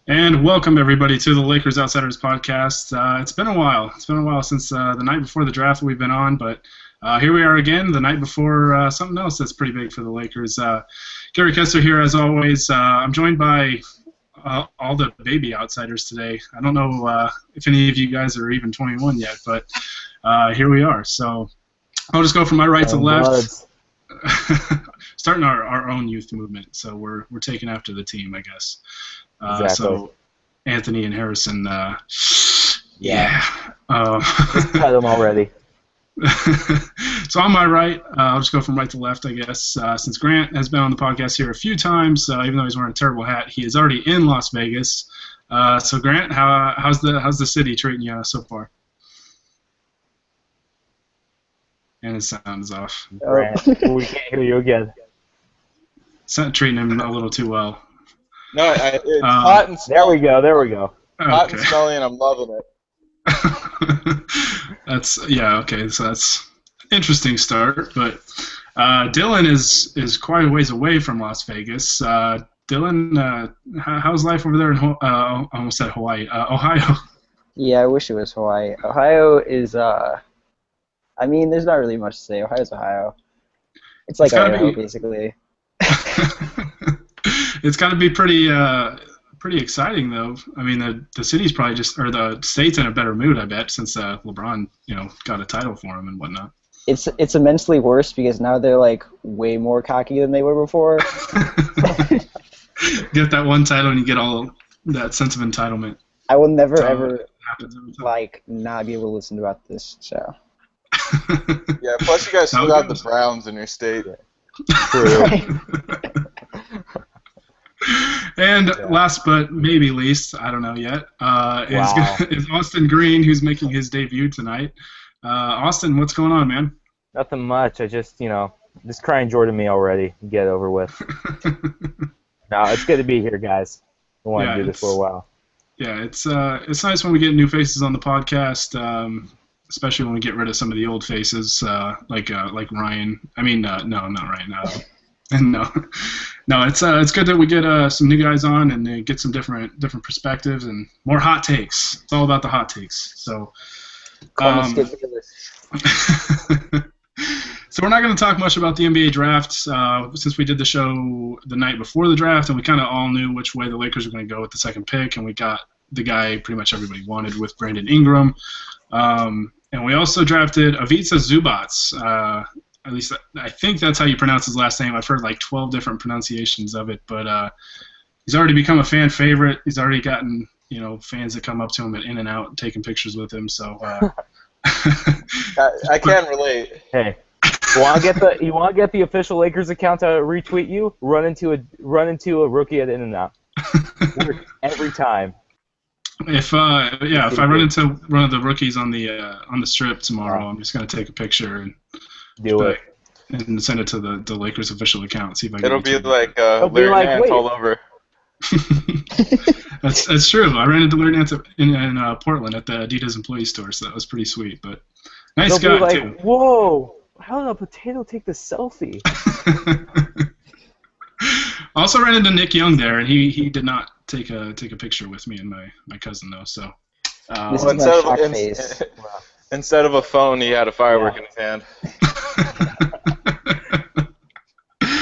And welcome everybody to the Lakers Outsiders podcast. It's been a while. It's been a while since the night before the draft that we've been on, but here we are again, the night before something else that's pretty big for the Lakers. Gary Kessler here, as always. I'm joined by all the baby outsiders today. I don't know if any of you guys are even 21 yet, but here we are. So I'll just go from my right to left. Starting our own youth movement. So we're taking after the team, I guess. Exactly. So Anthony and Harrison, Yeah. Uh, Just cut them already. so on my right, I'll just go from right to left, I guess. Since Grant has been on the podcast here a few times, even though he's wearing a terrible hat, he is already in Las Vegas. So Grant, how's the city treating you so far? And his sound is off. Grant, we can't hear you again. It's not treating him a little too well. No, it's hot and smelly. There we go. Hot and smelly, and I'm loving it. Okay. So that's an interesting start, but Dylan is quite a ways away from Las Vegas. Dylan, how's life over there in I almost said Hawaii, Ohio? Yeah, I wish it was Hawaii. Ohio is, there's not really much to say. Ohio's Ohio. It's like Idaho, basically. It's got to be pretty exciting, though. I mean, the city's probably or the state's in a better mood, I bet, since LeBron, got a title for him and whatnot. It's immensely worse because now they're like way more cocky than they were before. Get that one title and you get all that sense of entitlement. I will never ever not be able to listen about this show. Yeah, plus you guys still got the Browns in your state. And last but maybe least, I don't know yet, is Austin Green, who's making his debut tonight. Austin, what's going on, man? Nothing much. I just crying Jordan me already. Get it over with. No, it's good to be here, guys. I want to do this for a while. Yeah, it's nice when we get new faces on the podcast, especially when we get rid of some of the old faces, like Ryan. I mean, no, not Ryan. No, it's good that we get some new guys on and get some different perspectives and more hot takes. It's all about the hot takes. So, so we're not going to talk much about the NBA draft since we did the show the night before the draft and we kind of all knew which way the Lakers were going to go with the second pick, and we got the guy pretty much everybody wanted with Brandon Ingram, and we also drafted Ivica Zubac. At least I think that's how you pronounce his last name. I've heard like 12 different pronunciations of it, but he's already become a fan favorite. He's already gotten fans that come up to him at In-N-Out taking pictures with him. So I can relate. Hey, you want to get the official Lakers account to retweet you? Run into a rookie at In-N-Out. Every time. If I run into one of the rookies on the strip tomorrow, I'm just gonna take a picture and do it and send it to the Lakers official account. See if I can. It'll be like Larry Nance all over. That's true. I ran into Larry Nance in Portland at the Adidas employee store, so that was pretty sweet. But nice guy too. Whoa! How did a potato take the selfie? Also ran into Nick Young there, and he did not take a picture with me and my cousin though. So instead of a phone, he had a firework in his hand.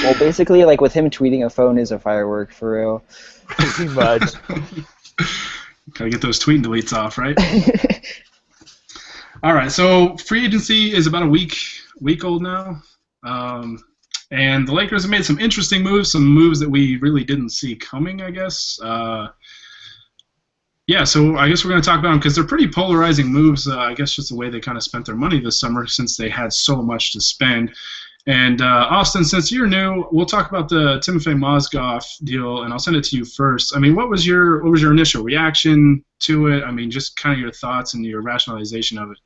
Well, basically, like with him tweeting, a phone is a firework for real. Pretty much. Gotta get those tweet and deletes off, right? All right. So free agency is about a week old now. And the Lakers have made some interesting moves, some moves that we really didn't see coming, I guess. So I guess we're going to talk about them because they're pretty polarizing moves, I guess just the way they kind of spent their money this summer since they had so much to spend. And Austin, since you're new, we'll talk about the Timofey Mozgov deal, and I'll send it to you first. I mean, what was your initial reaction to it? I mean, just kind of your thoughts and your rationalization of it.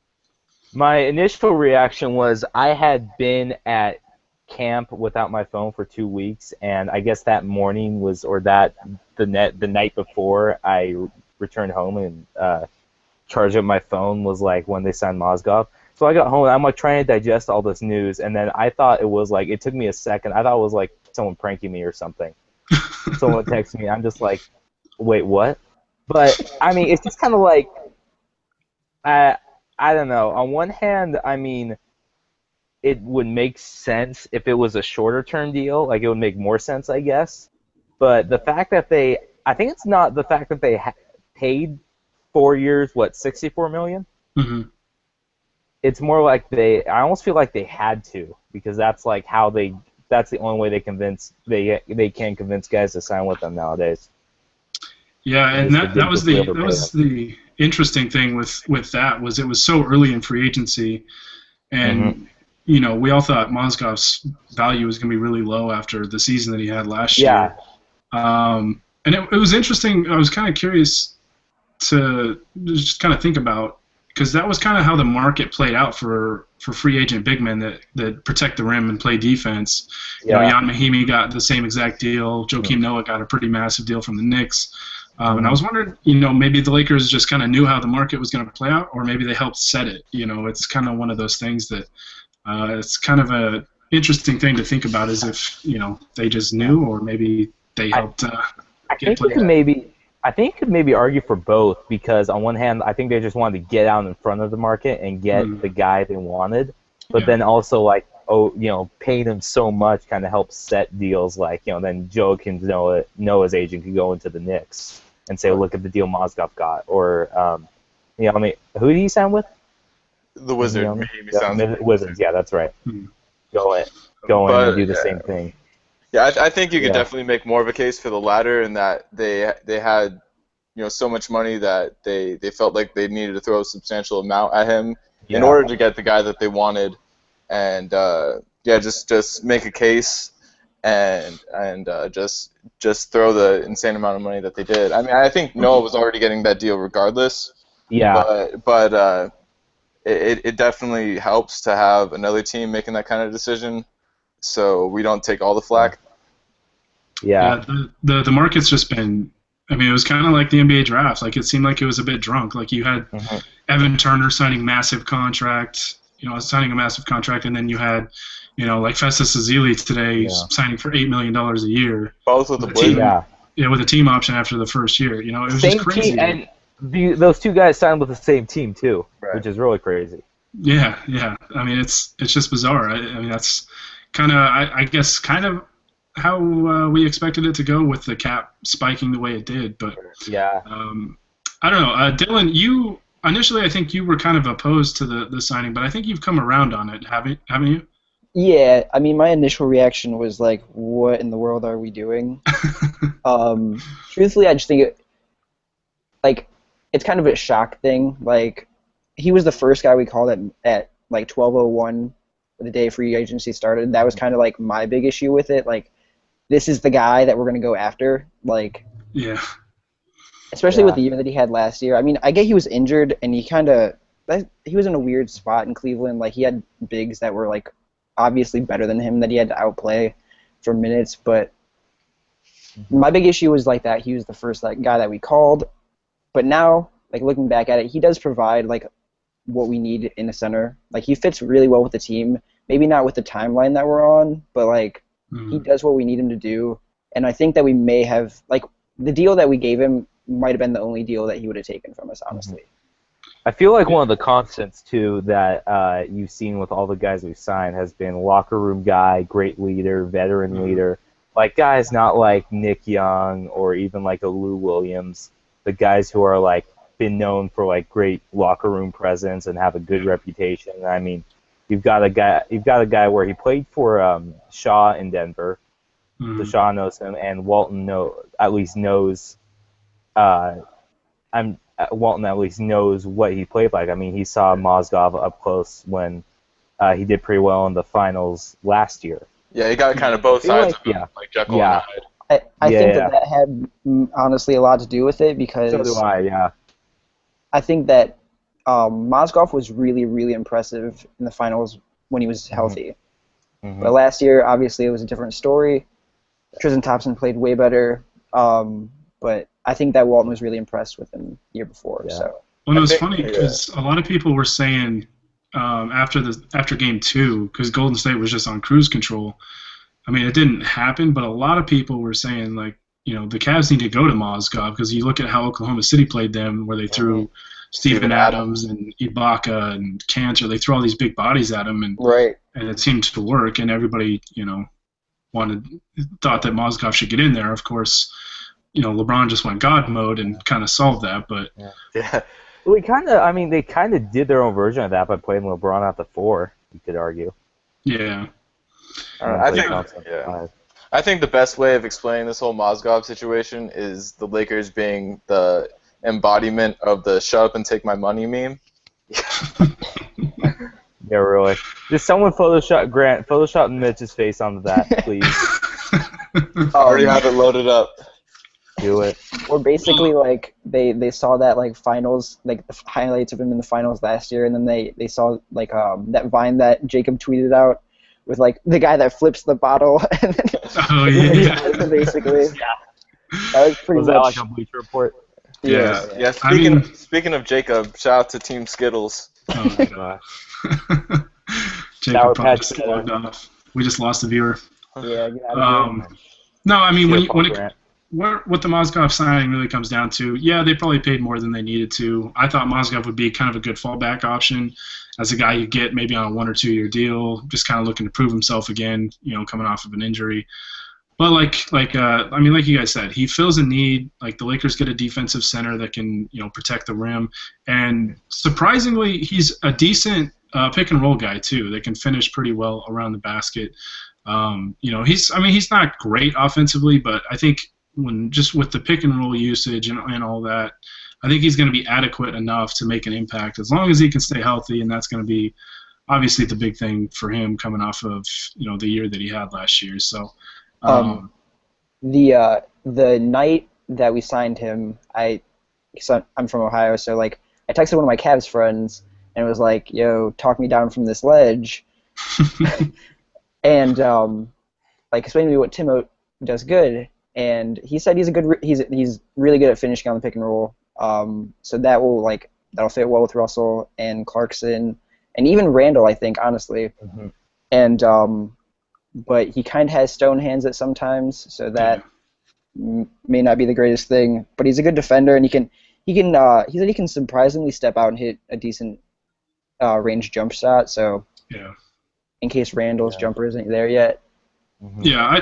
My initial reaction was I had been at camp without my phone for 2 weeks, and I guess that morning the night before I returned home and charged up my phone was like when they signed Mozgov. So I got home and I'm like trying to digest all this news, and then I thought it was like, it took me a second. I thought it was like someone pranking me or something. Someone texted me. I'm just like, wait, what? But I mean, it's just kind of like I don't know. On one hand, I mean, it would make sense if it was a shorter term deal. Like it would make more sense, I guess. But the fact that I think it's not the fact that they paid 4 years, what, $64 million. Mm-hmm. It's more like I almost feel like they had to, because that's like how that's the only way they can convince guys to sign with them nowadays. Yeah, and that was the interesting thing with that was it was so early in free agency, and we all thought Mozgov's value was going to be really low after the season that he had last year. And it was interesting. I was kind of curious to just kind of think about, because that was kind of how the market played out for free agent big men that protect the rim and play defense. Jan Mahimi got the same exact deal. Joakim Noah got a pretty massive deal from the Knicks. And I was wondering, maybe the Lakers just kind of knew how the market was going to play out, or maybe they helped set it. It's kind of one of those things that it's kind of a interesting thing to think about, as if they just knew, or maybe they helped. I think you could maybe argue for both, because on one hand, I think they just wanted to get out in front of the market and get the guy they wanted, but then also paying him so much kind of helps set deals. Like then Joakim Noah's agent could go into the Knicks and say, look at the deal Mozgov got, or who did he sign with? The Wizards. Wizards, yeah, that's right. Go in and do the same thing. Yeah, I think you could definitely make more of a case for the latter, in that they had so much money that they felt like they needed to throw a substantial amount at him in order to get the guy that they wanted, and just make a case and just throw the insane amount of money that they did. I mean, I think Noah was already getting that deal regardless. Yeah. But it definitely helps to have another team making that kind of decision, so we don't take all the flack. Yeah. The market's just been. I mean, it was kind of like the NBA draft. Like, it seemed like it was a bit drunk. Like, you had Evan Turner signing massive contract. Signing a massive contract, and then you had, like Festus Ezeli today signing for $8 million a year. Both with the Blazers. Yeah, with a team option after the first year. It was just crazy. Team, and those two guys signed with the same team too, which is really crazy. Yeah. I mean, it's just bizarre. I mean, that's kind of, I guess, kind of how we expected it to go, with the cap spiking the way it did. But yeah, I don't know, Dylan. Initially, I think you were kind of opposed to the signing, but I think you've come around on it, haven't you? Yeah, I mean, my initial reaction was like, what in the world are we doing? Truthfully, I just think it's kind of a shock thing. Like, he was the first guy we called at like 12:01 the day free agency started. That was kind of like my big issue with it. Like, this is the guy that we're going to go after. Like, yeah. Especially with the year that he had last year. I mean, I get he was injured, and he was in a weird spot in Cleveland. Like, he had bigs that were like obviously better than him that he had to outplay for minutes. But my big issue was like that he was the first guy that we called. But now, like, looking back at it, he does provide like what we need in a center. Like, he fits really well with the team. Maybe not with the timeline that we're on, but like he does what we need him to do. And I think that we may have, like, the deal that we gave him might have been the only deal that he would have taken from us, honestly. I feel like one of the constants, too, that you've seen with all the guys we've signed has been locker room guy, great leader, veteran leader. Like, guys not like Nick Young or even like a Lou Williams, the guys who are like been known for like great locker room presence and have a good reputation. I mean, you've got a guy where he played for Shaw in Denver. So Shaw knows him, and Walton at least knows Walton at least knows what he played like. I mean, he saw Mozgov up close when he did pretty well in the finals last year. Yeah, he got kind of both sides of him, like Jekyll and Hyde. I think that had honestly a lot to do with it, because so do I. Yeah, I think that Mozgov was really, really impressive in the finals when he was healthy. But last year, obviously, it was a different story. Tristan Thompson played way better, but I think that Walton was really impressed with him the year before. Yeah. So. Well, it was funny because a lot of people were saying after Game 2, because Golden State was just on cruise control. I mean, it didn't happen, but a lot of people were saying, like, the Cavs need to go to Mozgov, because you look at how Oklahoma City played them, where they threw Steven Adams and Ibaka and Cantor. They threw all these big bodies at him, and Right. and it seemed to work. And everybody, thought that Mozgov should get in there. Of course, LeBron just went God mode and kind of solved that. But Yeah. Well, they kind of did their own version of that by playing LeBron at the 4. You could argue. yeah, I think the best way of explaining this whole Mozgov situation is the Lakers being the embodiment of the "shut up and take my money" meme. Yeah, really. Just someone Photoshop Mitch's face onto that, please. I already have it loaded up. Do it. Or basically, like, they saw that, like, finals, like, the highlights of him in the finals last year, and then they saw, like, that Vine that Jacob tweeted out with, like, the guy that flips the bottle. And then, oh yeah, basically. That was pretty Was much. that like a Bleacher Report? yeah. Yeah. Speaking of Jacob, shout out to Team Skittles. Oh my God. Sour Jacob probably Patch just Kids. logged off. We just lost a viewer. Yeah, get out of here. No, I mean Cheer, Paul what the Mozgov signing really comes down to, yeah, they probably paid more than they needed to. I thought Mozgov would be kind of a good fallback option as a guy you get maybe on a 1 or 2 year deal, just kind of looking to prove himself again, coming off of an injury. But like you guys said, he fills a need. Like, the Lakers get a defensive center that can, protect the rim, and surprisingly, he's a decent pick and roll guy too. That can finish pretty well around the basket. He's not great offensively, but I think just with the pick and roll usage and all that, I think he's going to be adequate enough to make an impact as long as he can stay healthy, and that's going to be obviously the big thing for him coming off of the year that he had last year. So. The night that we signed him, I'm from Ohio, so, like, I texted one of my Cavs friends and it was like, "Yo, talk me down from this ledge," and like, explain to me what Timo does good, and he said he's really good at finishing on the pick and roll. So that'll fit well with Russell and Clarkson and even Randall, I think, honestly. Mm-hmm. And but he kind of has stone hands at sometimes, so that may not be the greatest thing. But he's a good defender, and he said he can surprisingly step out and hit a decent range jump shot. So in case Randall's jumper isn't there yet. Mm-hmm. Yeah, I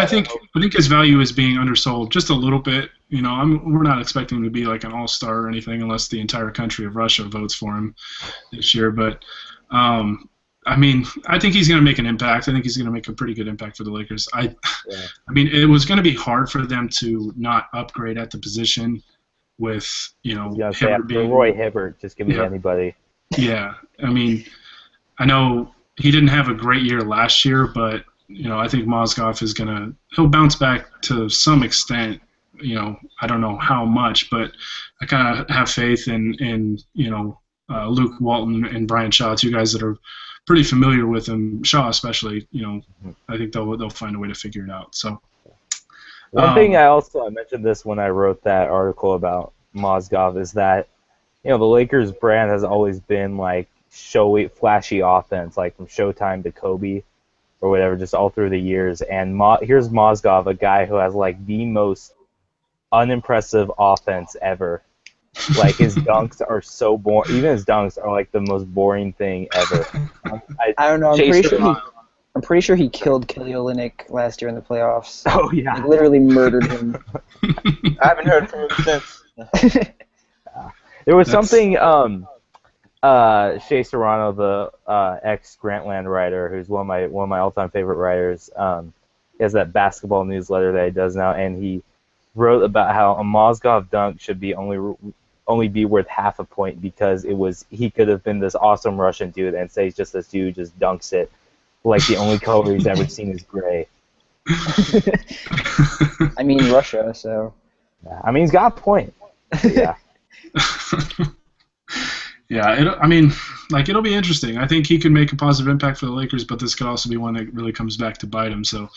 think his value is being undersold just a little bit. We're not expecting him to be like an all-star or anything unless the entire country of Russia votes for him this year. But I think he's going to make an impact. I think he's going to make a pretty good impact for the Lakers. It was going to be hard for them to not upgrade at the position with, Hibbert being Roy Hibbert. Just give me anybody. Yeah, I know he didn't have a great year last year, but I think Mozgov he'll bounce back to some extent. I don't know how much, but I kind of have faith in Luke Walton and Brian Shaw, two guys that are pretty familiar with him. Shaw especially, I think they'll find a way to figure it out. So one thing I mentioned this when I wrote that article about Mozgov is that the Lakers brand has always been like showy, flashy offense, like from Showtime to Kobe or whatever, just all through the years. And here's Mozgov, a guy who has like the most unimpressive offense ever. Like, his dunks are so boring. Even his dunks are like the most boring thing ever. I don't know. I'm pretty sure he killed Kelly Olynyk last year in the playoffs. Oh yeah, like, literally murdered him. I haven't heard from him since. There was something. Shea Serrano, the ex-Grantland writer, who's one of my all-time favorite writers, he has that basketball newsletter that he does now, and he wrote about how a Mozgov dunk should be only be worth half a point because he could have been this awesome Russian dude, and say he's just this dude just dunks it like the only color he's ever seen is gray. Russia, so. He's got a point. Yeah. Yeah, it'll be interesting. I think he could make a positive impact for the Lakers, but this could also be one that really comes back to bite him. So,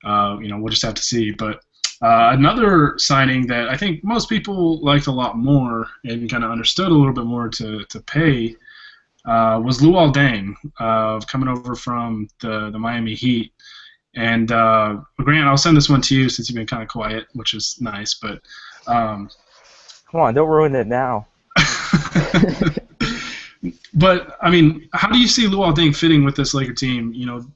we'll just have to see. But another signing that I think most people liked a lot more and kind of understood a little bit more to pay was Luol Deng, coming over from the Miami Heat. And Grant, I'll send this one to you since you've been kind of quiet, which is nice. But come on, don't ruin it now. But I mean, how do you see Luol Deng fitting with this Laker team? You know,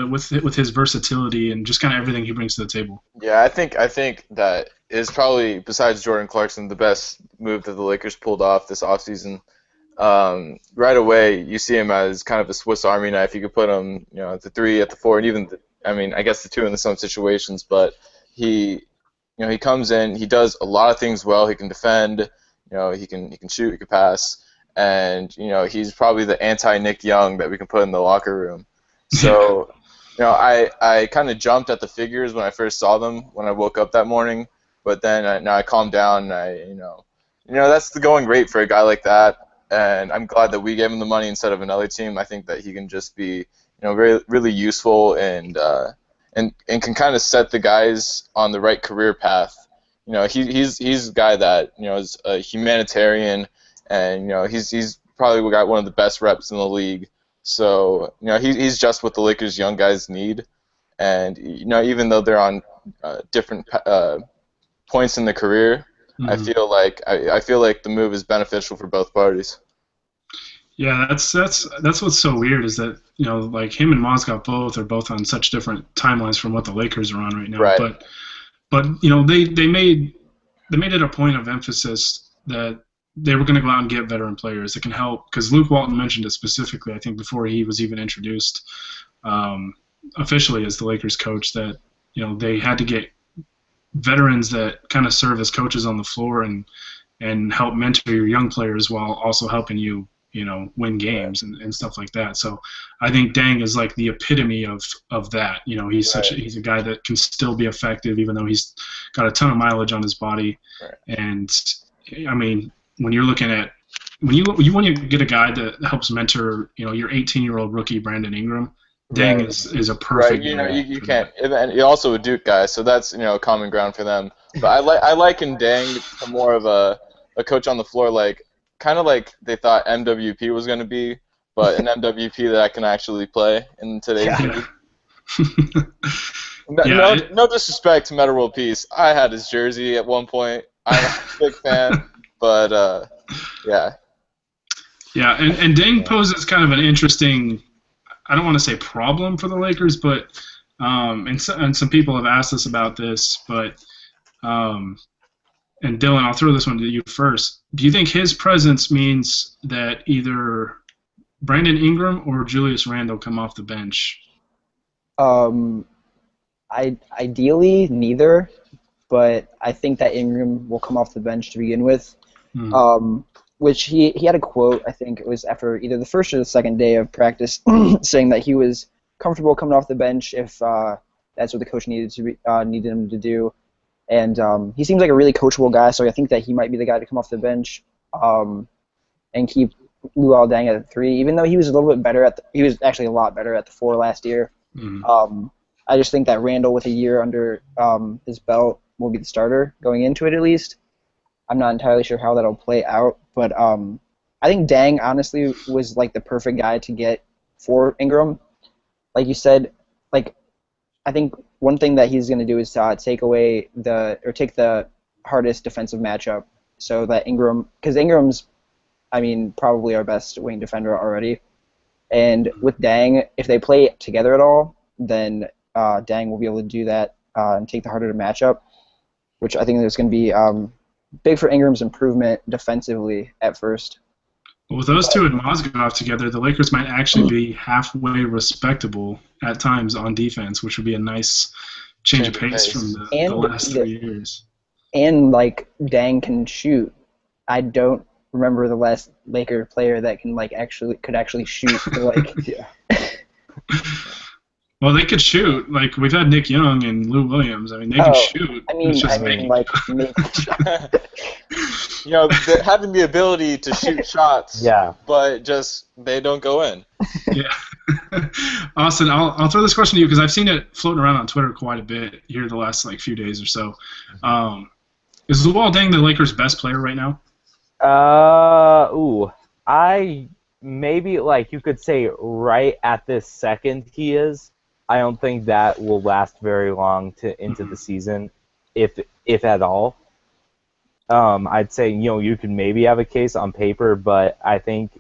with his versatility and just kind of everything he brings to the table. Yeah, I think that is probably, besides Jordan Clarkson, the best move that the Lakers pulled off this offseason. Right away, you see him as kind of a Swiss Army knife. You could put him, you know, at the 3, at the 4, and even I guess the 2 in some situations. But he comes in, he does a lot of things well. He can defend, you know, he can shoot, he can pass. And, you know, he's probably the anti-Nick Young that we can put in the locker room. So, you know, I kind of jumped at the figures when I first saw them when I woke up that morning. But then I calmed down and you know, that's the going rate for a guy like that. And I'm glad that we gave him the money instead of another team. I think that he can just be, you know, really, really useful and can kind of set the guys on the right career path. You know, he's a guy that, you know, is a humanitarian. And, you know, he's probably got one of the best reps in the league. So, you know, he's just what the Lakers' young guys need. And, you know, even though they're on different points in their career, I feel like the move is beneficial for both parties. Yeah, that's what's so weird is that, you know, like him and Mozgov are both on such different timelines from what the Lakers are on right now. Right. But you know, they made it a point of emphasis that they were going to go out and get veteran players that can help, because Luke Walton mentioned it specifically, I think, before he was even introduced officially as the Lakers coach, that, you know, they had to get veterans that kind of serve as coaches on the floor and help mentor your young players while also helping you, you know, win games and stuff like that. So I think Deng is like the epitome of that. You know, he's he's a guy that can still be effective even though he's got a ton of mileage on his body. Right. And I mean, when you're looking at when you get a guy that helps mentor, you know, your 18-year-old rookie Brandon Ingram, Deng is a perfect. Right, you know, you can't, and you're also a Duke guy, so that's, you know, common ground for them. But I liken Deng to more of a coach on the floor, like kind of like they thought MWP was going to be, but an MWP that can actually play in today's league. No disrespect to Metta World Peace. I had his jersey at one point. I'm a big fan. But, yeah. Yeah, and Deng poses kind of an interesting, I don't want to say problem for the Lakers, but, and some people have asked us about this, but, and Dylan, I'll throw this one to you first. Do you think his presence means that either Brandon Ingram or Julius Randle come off the bench? Ideally, neither, but I think that Ingram will come off the bench to begin with. Which he had a quote, I think it was after either the first or the second day of practice, saying that he was comfortable coming off the bench if that's what the coach needed him to do. And he seems like a really coachable guy, so I think that he might be the guy to come off the bench and keep Luol Deng at the 3, even though he was a little bit better he was actually a lot better at the 4 last year. I just think that Randle, with a year under his belt, will be the starter going into it at least. I'm not entirely sure how that'll play out, but I think Deng honestly was like the perfect guy to get for Ingram. Like you said, like I think one thing that he's going to do is take the hardest defensive matchup, so that because Ingram's, I mean, probably our best wing defender already, and with Deng, if they play together at all, then Deng will be able to do that and take the harder matchup, which I think is going to be big for Ingram's improvement defensively at first. Well, with those two and Mozgov together, the Lakers might actually be halfway respectable at times on defense, which would be a nice change of pace from the last 3 years. And, like, Deng can shoot. I don't remember the last Laker player that could actually shoot. Yeah. Well, they could shoot. Like, we've had Nick Young and Lou Williams. I mean, they can shoot. You know, having the ability to shoot shots, but just they don't go in. Yeah. Austin, I'll throw this question to you because I've seen it floating around on Twitter quite a bit here the last few days or so. Is Luol Deng the Lakers' best player right now? I maybe, like, you could say right at this second he is. I don't think that will last very long into the season, if at all. I'd say you could maybe have a case on paper, but I think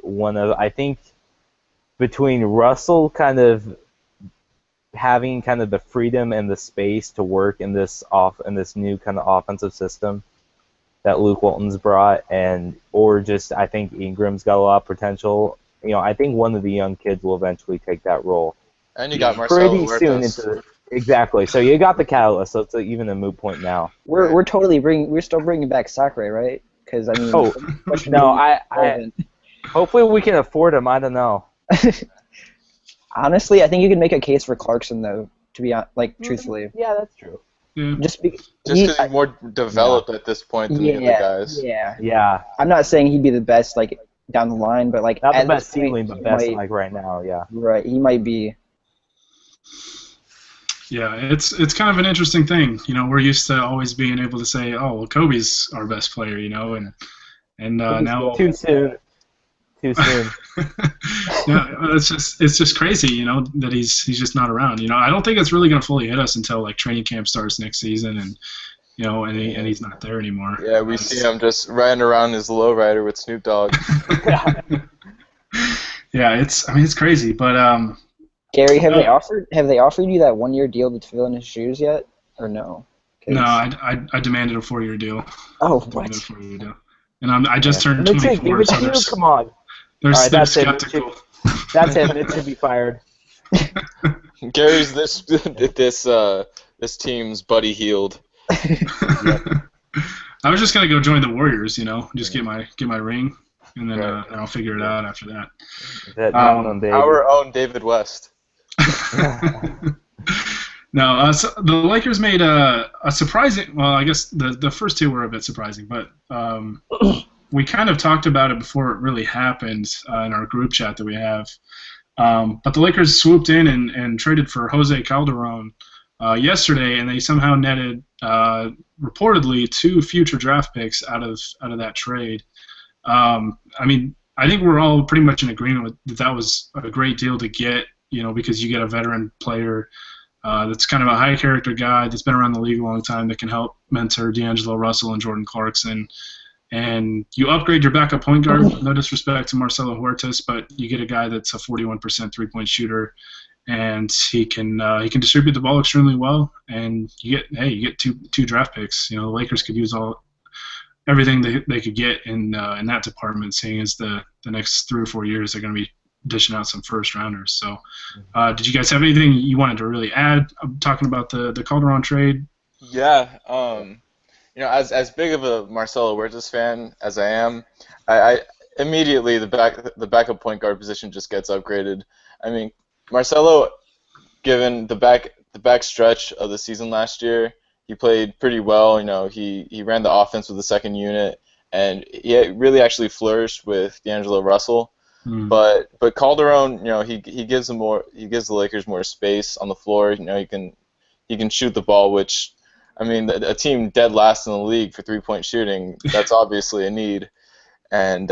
between Russell kind of having kind of the freedom and the space to work in this new kind of offensive system that Luke Walton's brought, or just I think Ingram's got a lot of potential. I think one of the young kids will eventually take that role. And you got Marcelo Huertas. Exactly. So you got the catalyst. So it's even a moot point now. We're still bringing back Sakura, right? Because I mean, no, I hopefully we can afford him. I don't know. Honestly, I think you can make a case for Clarkson though. To be truthfully. Yeah, that's true. Just because he's more developed at this point than the other guys. Yeah. I'm not saying he'd be the best down the line, but not the best ceiling, but best right now. Yeah. Right. He might be. Yeah, it's kind of an interesting thing. We're used to always being able to say, "Oh, well, Kobe's our best player," and now too soon. Yeah, it's just crazy, that he's just not around. I don't think it's really going to fully hit us until training camp starts next season, and and he's not there anymore. Yeah, we see him just riding around his lowrider with Snoop Dogg. Yeah, it's crazy, but Gary, have they offered you that 1-year deal to fill in his shoes yet, or no? No, I demanded a 4-year deal. Oh, what? And I just turned 24. So come on. They're skeptical. That's him. It should be fired. Gary's this team's Buddy Hield. I was just gonna go join the Warriors, just get my ring, and then I'll figure it out after that. Our own David West. No, so the Lakers made a surprising. Well, I guess the first two were a bit surprising, but we kind of talked about it before it really happened in our group chat that we have. But the Lakers swooped in and traded for Jose Calderon yesterday, and they somehow netted reportedly 2 future draft picks out of that trade. I think we're all pretty much in agreement that was a great deal to get, because you get a veteran player that's kind of a high character guy that's been around the league a long time that can help mentor D'Angelo Russell and Jordan Clarkson. And you upgrade your backup point guard. No disrespect to Marcelo Huertas, but you get a guy that's a 41% three-point shooter, and he can distribute the ball extremely well. And you get two draft picks. The Lakers could use everything they could get in that department, seeing as the next 3 or 4 years they're going to be dishing out some first rounders. So, did you guys have anything you wanted to really add? I'm talking about the Calderon trade. Yeah. As big of a Marcelo Huertas fan as I am, I immediately the backup point guard position just gets upgraded. Marcelo, given the back stretch of the season last year, he played pretty well. He ran the offense with the second unit, and he really actually flourished with D'Angelo Russell. But Calderon, he gives the Lakers more space on the floor. He can shoot the ball, which, a team dead last in the league for 3-point shooting, that's obviously a need. And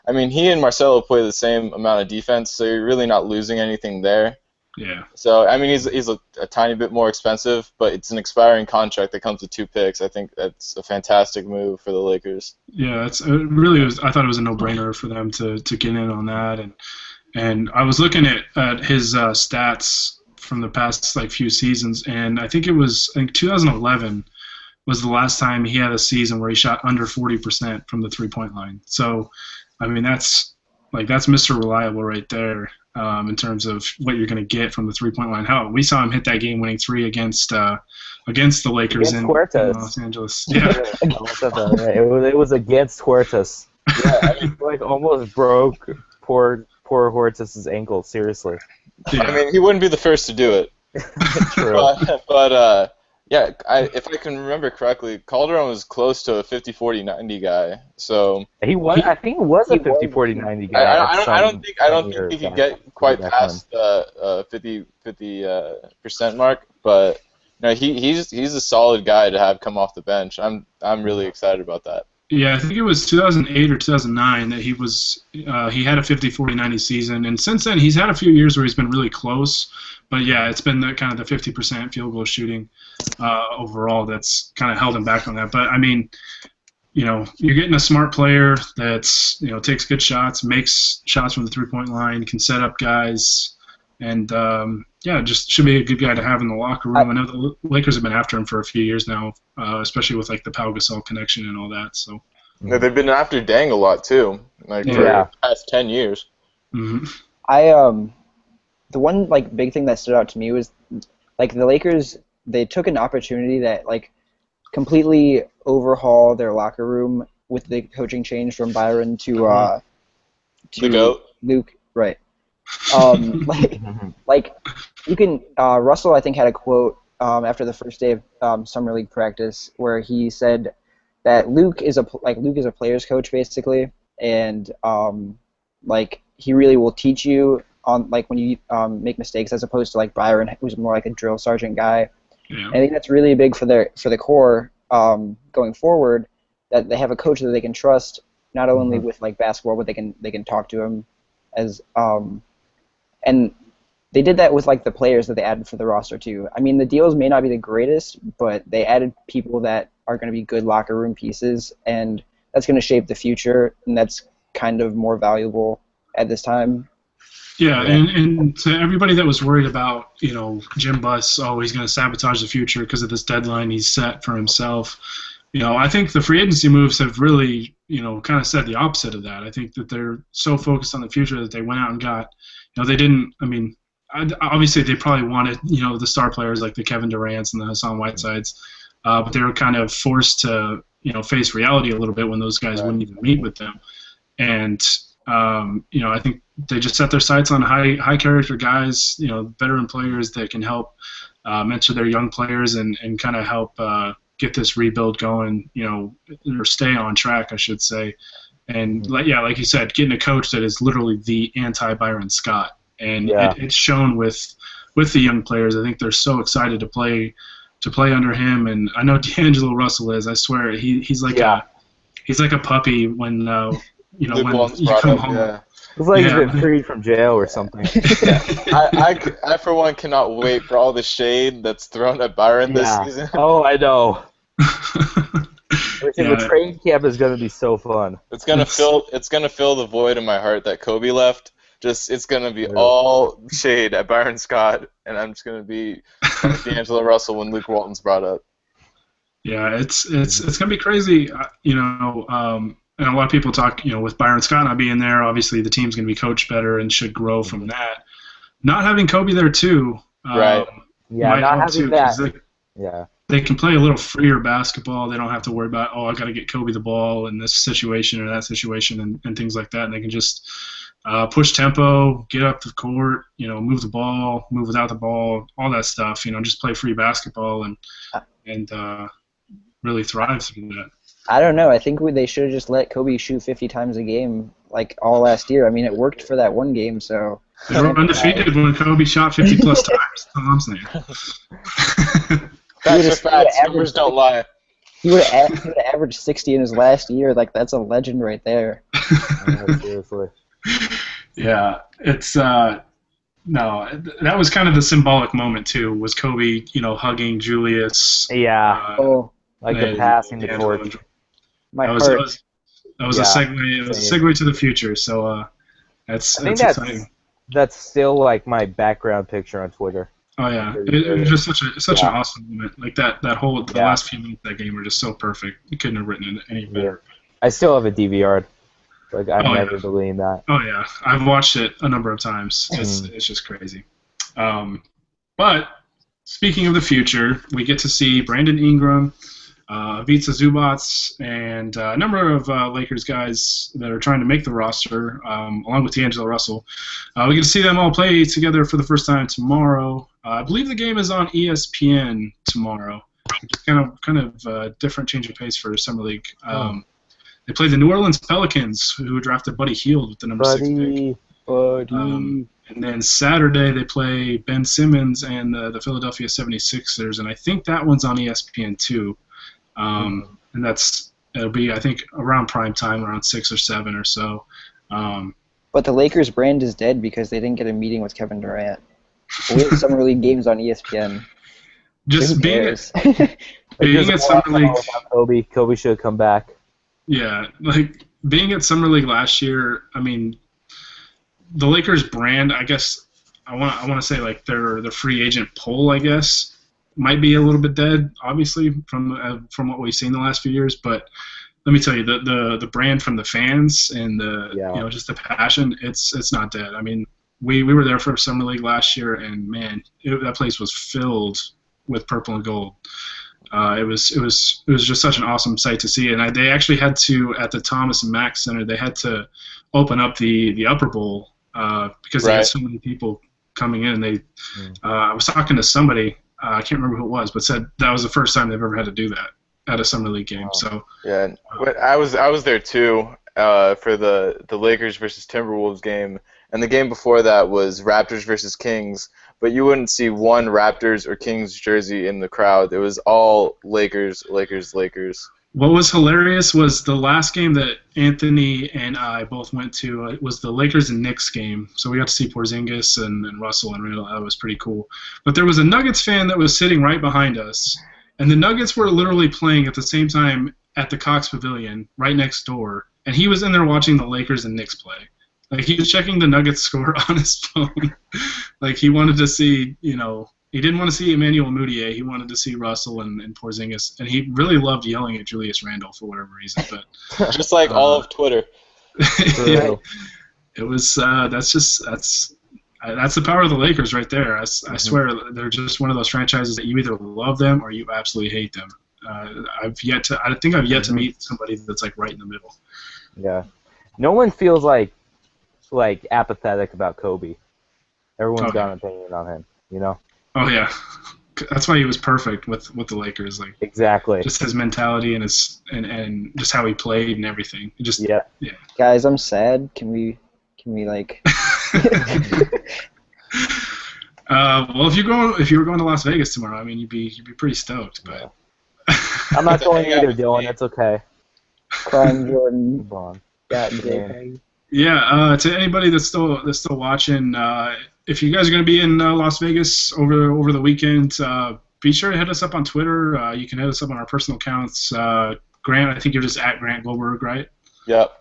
he and Marcelo play the same amount of defense, so you're really not losing anything there. Yeah. So he's a tiny bit more expensive, but it's an expiring contract that comes with 2 picks. I think that's a fantastic move for the Lakers. Yeah, it really was. I thought it was a no-brainer for them to get in on that, and I was looking at his stats from the past few seasons, and I think 2011 was the last time he had a season where he shot under 40% from the 3-point line. So, that's Mr. Reliable right there. In terms of what you're going to get from the 3-point line. How we saw him hit that game-winning 3 against the Lakers in Los Angeles. Yeah, it was against Huertas. Yeah, almost broke poor Huertas' ankle. Seriously. Yeah. He wouldn't be the first to do it. True. But if I can remember correctly, Calderon was close to a 50-40-90 guy. So I think he was a 50-40-90 guy. I don't think he could get quite past the 50% mark, but he's a solid guy to have come off the bench. I'm really excited about that. Yeah, I think it was 2008 or 2009 that he had a 50-40-90 season, and since then he's had a few years where he's been really close. But yeah, it's been the kind of the 50% field goal shooting overall that's kind of held him back on that. But I mean, you're getting a smart player that's takes good shots, makes shots from the 3-point line, can set up guys, and yeah, just should be a good guy to have in the locker room. I know the Lakers have been after him for a few years now, especially with like the Pau Gasol connection and all that. So yeah, they've been after Dang a lot too, like for the past 10 years. Mm-hmm. The one like big thing that stood out to me was like the Lakers. They took an opportunity that like completely overhaul their locker room with the coaching change from Byron to The GOAT. Luke, right? Like you can Russell I think had a quote after the first day of summer league practice where he said that Luke is a player's coach basically, and like he really will teach you on like when you make mistakes as opposed to like Byron who's more like a drill sergeant guy. Yeah. I think that's really big for the core going forward, that they have a coach that they can trust not only with like basketball, but they can talk to him as and they did that with like the players that they added for the roster too. I mean, the deals may not be the greatest, but they added people that are going to be good locker room pieces, and that's going to shape the future, and that's kind of more valuable at this time. Yeah, and to everybody that was worried about, Jim Buss, he's going to sabotage the future because of this deadline he's set for himself. I think the free agency moves have really, kind of said the opposite of that. I think that they're so focused on the future that they went out and got, they didn't, obviously they probably wanted, the star players like the Kevin Durant's and the Hassan Whitesides, but they were kind of forced to, face reality a little bit when those guys wouldn't even meet with them. And, I think they just set their sights on high character guys, veteran players that can help mentor their young players and kind of help get this rebuild going, or stay on track, I should say. And like you said, getting a coach that is literally the anti-Byron Scott, and it's shown with the young players. I think they're so excited to play under him, and I know D'Angelo Russell is. I swear he's like a puppy when when you come home. Yeah. It's like he's been freed from jail or something. I for one cannot wait for all the shade that's thrown at Byron this season. Oh, I know. The training camp is gonna be so fun. It's gonna fill the void in my heart that Kobe left. It's gonna be all shade at Byron Scott, and I'm just gonna be D'Angelo Russell when Luke Walton's brought up. Yeah, it's gonna be crazy, and a lot of people talk, with Byron Scott not being there, obviously the team's going to be coached better and should grow from that. Not having Kobe there too, right? Yeah, not having that. They can play a little freer basketball. They don't have to worry about, I got to get Kobe the ball in this situation or that situation and things like that. And they can just push tempo, get up the court, move the ball, move without the ball, all that stuff. Just play free basketball and really thrive through that. I don't know. I think they should have just let Kobe shoot 50 times a game, like all last year. I mean, it worked for that one game, so. They were undefeated when Kobe shot 50-plus times. That's all I'm saying. Facts are facts. Numbers don't lie. He would have averaged 60 in his last year. Like, that's a legend right there. Seriously. Yeah, it's no. That was kind of the symbolic moment too. Was Kobe, hugging Julius? Yeah. Like the passing the torch. That was a segue. It was a segue to the future. So that's exciting. That's still like my background picture on Twitter. Oh yeah, it was just such an awesome moment. Like the last few minutes of that game were just so perfect. You couldn't have written it any better. I still have a DVR. Like I've never believed that. Oh yeah, I've watched it a number of times. It's just crazy. But speaking of the future, we get to see Brandon Ingram, Ivica Zubac, and a number of Lakers guys that are trying to make the roster, along with D'Angelo Russell. We get to see them all play together for the first time tomorrow. I believe the game is on ESPN tomorrow. Just kind of different change of pace for Summer League. They play the New Orleans Pelicans, who drafted Buddy Hield with the number 6 pick. And then Saturday they play Ben Simmons and the Philadelphia 76ers, and I think that one's on ESPN too. And that's It'll be, I think, around prime time, around 6 or 7 or so. But the Lakers brand is dead because they didn't get a meeting with Kevin Durant. We have Summer League games on ESPN. Just Who being cares? being at Summer League. Kobe should have come back. Yeah, like being at Summer League last year. I mean, the Lakers brand. I guess I want to say like their free agent pool. I guess might be a little bit dead, obviously from what we've seen the last few years. But let me tell you, the brand from the fans and just the passion. It's not dead. I mean, we were there for Summer League last year, and man, that place was filled with purple and gold. It was just such an awesome sight to see, and they actually had to, at the Thomas and Mack Center, they had to open up the upper bowl because they had so many people coming in. I was talking to somebody, I can't remember who it was, but said that was the first time they've ever had to do that at a Summer League game. So yeah, I was there too for the Lakers versus Timberwolves game, and the game before that was Raptors versus Kings. But you wouldn't see one Raptors or Kings jersey in the crowd. It was all Lakers, Lakers, Lakers. What was hilarious was the last game that Anthony and I both went to. It was the Lakers and Knicks game. So we got to see Porzingis and Russell and Randall. That was pretty cool. But there was a Nuggets fan that was sitting right behind us, and the Nuggets were literally playing at the same time at the Cox Pavilion right next door, and he was in there watching the Lakers and Knicks play. Like, he was checking the Nuggets score on his phone. Like, he wanted to see, he didn't want to see Emmanuel Mudiay. He wanted to see Russell and Porzingis. And he really loved yelling at Julius Randle for whatever reason. But just like all of Twitter. Yeah, it was, that's the power of the Lakers right there. I swear, they're just one of those franchises that you either love them or you absolutely hate them. I think I've yet to meet somebody that's like right in the middle. Yeah. No one feels like apathetic about Kobe. Everyone's got an opinion on him, Oh yeah, that's why he was perfect with the Lakers. Like, exactly. Just his mentality and his and just how he played and everything. Yeah. Guys, I'm sad. Can we like? Well, if you were going to Las Vegas tomorrow, I mean, you'd be pretty stoked. But I'm not going either, Dylan. It's okay. Crying Jordan. Move on. Yeah, to anybody that's still watching, if you guys are going to be in Las Vegas over the weekend, be sure to hit us up on Twitter. You can hit us up on our personal accounts. Grant, I think you're just at Grant Goldberg, right? Yep.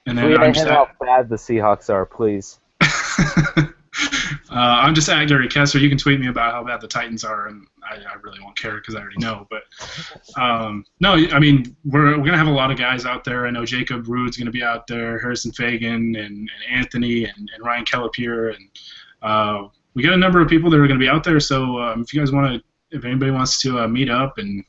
And then I'm just how bad the Seahawks are, please. I'm just at Gary Kessler. You can tweet me about how bad the Titans are, and I really won't care because I already know. But no, I mean, we're gonna have a lot of guys out there. I know Jacob Rude's gonna be out there, Harrison Fagan, and Anthony, and Ryan Kellepure, and we got a number of people that are gonna be out there. So if you guys if anybody wants to meet up and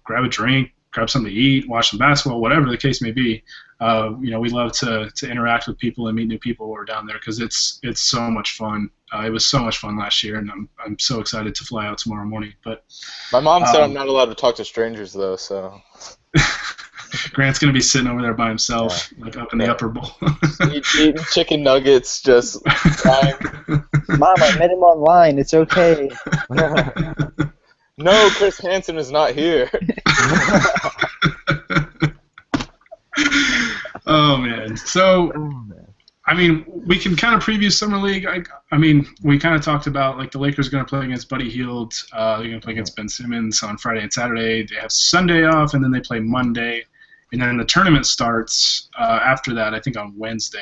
grab a drink, grab something to eat, watch some basketball, whatever the case may be. We love to interact with people and meet new people who are down there because it's so much fun. It was so much fun last year, and I'm so excited to fly out tomorrow morning. But my mom said I'm not allowed to talk to strangers though, so Grant's gonna be sitting over there by himself, like up in the upper bowl, eating chicken nuggets, just crying. Mom, I met him online. It's okay. No, Chris Hansen is not here. Oh man. So, I mean, we can kind of preview Summer League. I mean, we kind of talked about like the Lakers are going to play against Buddy Hield. They're going to play against Ben Simmons on Friday and Saturday. They have Sunday off, and then they play Monday, and then the tournament starts after that. I think on Wednesday,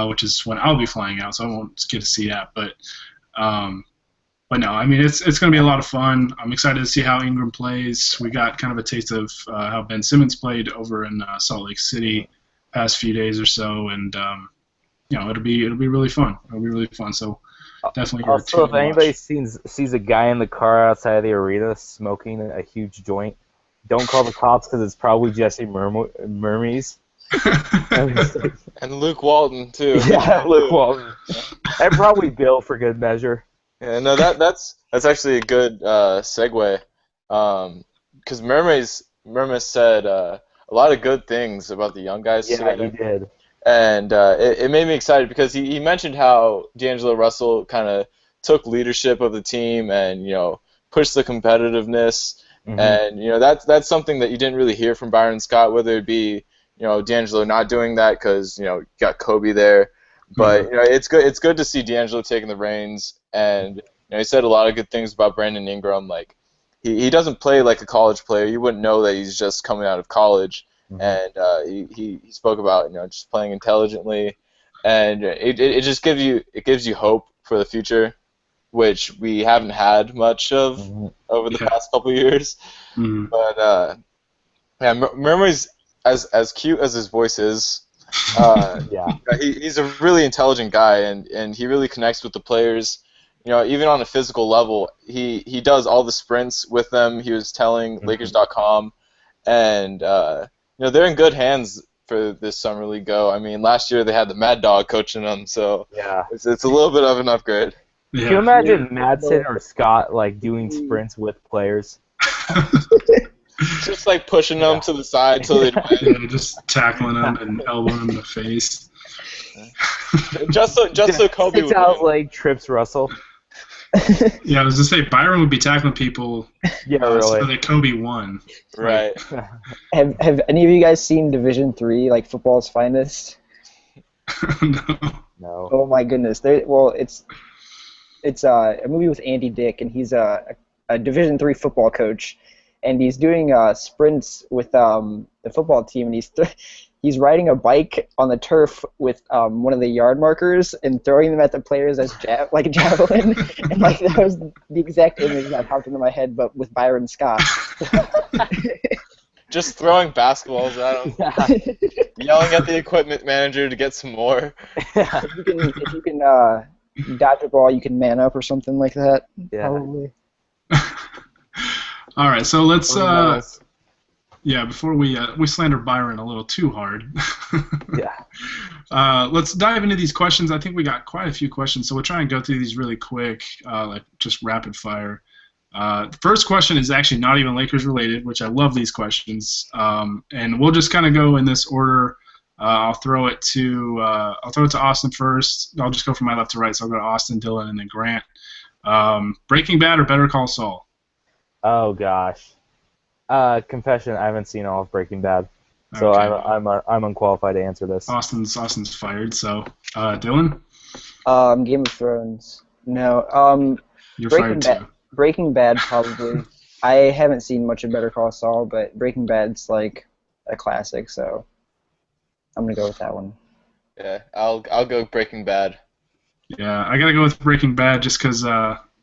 which is when I'll be flying out, so I won't get to see that. But no, I mean, it's going to be a lot of fun. I'm excited to see how Ingram plays. We got kind of a taste of how Ben Simmons played over in Salt Lake City past few days or so, and it'll be really fun. It'll be really fun. So definitely. Also, if anybody sees a guy in the car outside of the arena smoking a huge joint, don't call the cops because it's probably Jesse Mermes. And Luke Walton too. Yeah, Luke Walton. And probably Bill for good measure. Yeah, no, that's actually a good segue, because Mermes said a lot of good things about the young guys together. Yeah, he did. And it made me excited because he mentioned how D'Angelo Russell kind of took leadership of the team and pushed the competitiveness, And that's something that you didn't really hear from Byron Scott, whether it be D'Angelo not doing that because you got Kobe there, but it's good to see D'Angelo taking the reins, and he said a lot of good things about Brandon Ingram. Like he doesn't play like a college player. You wouldn't know that he's just coming out of college, and he spoke about just playing intelligently, and it just gives you hope for the future, which we haven't had much of over the past couple of years. But Memory's as cute as his voice is. He's a really intelligent guy, and he really connects with the players. Even on a physical level, he does all the sprints with them. He was telling Lakers.com, and they're in good hands for this summer league go. I mean, last year they had the Mad Dog coaching them, so it's a little bit of an upgrade. Yeah. Can you imagine Madsen or Scott doing sprints with players? Just pushing them to the side so they just tackling them and elbowing them in the face. just so Kobe would win. Trips Russell. Yeah, I was gonna say Byron would be tackling people. Yeah, really. So that Kobe won. Right. Have any of you guys seen Division III, football's finest? No. Oh my goodness. It's a movie with Andy Dick, and he's a Division III football coach, and he's doing sprints with the football team, and he's riding a bike on the turf with one of the yard markers and throwing them at the players as like a javelin, and that was the exact image that popped into my head, but with Byron Scott. Just throwing basketballs at him, yelling at the equipment manager to get some more. If you can dodge a ball, you can man up or something like that. Yeah. Probably. All right, so let's before we slander Byron a little too hard. Let's dive into these questions. I think we got quite a few questions, so we'll try and go through these really quick, just rapid fire. The first question is actually not even Lakers related, which I love these questions, and we'll just kind of go in this order. I'll throw it to Austin first. I'll just go from my left to right. So I'll go to Austin, Dylan, and then Grant. Breaking Bad or Better Call Saul? Oh gosh. Confession: I haven't seen all of Breaking Bad, so okay. I'm unqualified to answer this. Austin's fired. So Dylan? Game of Thrones. No. You're fired too. Breaking Bad probably. I haven't seen much of Better Call Saul, but Breaking Bad's a classic, so I'm gonna go with that one. Yeah, I'll go Breaking Bad. Yeah, I gotta go with Breaking Bad just because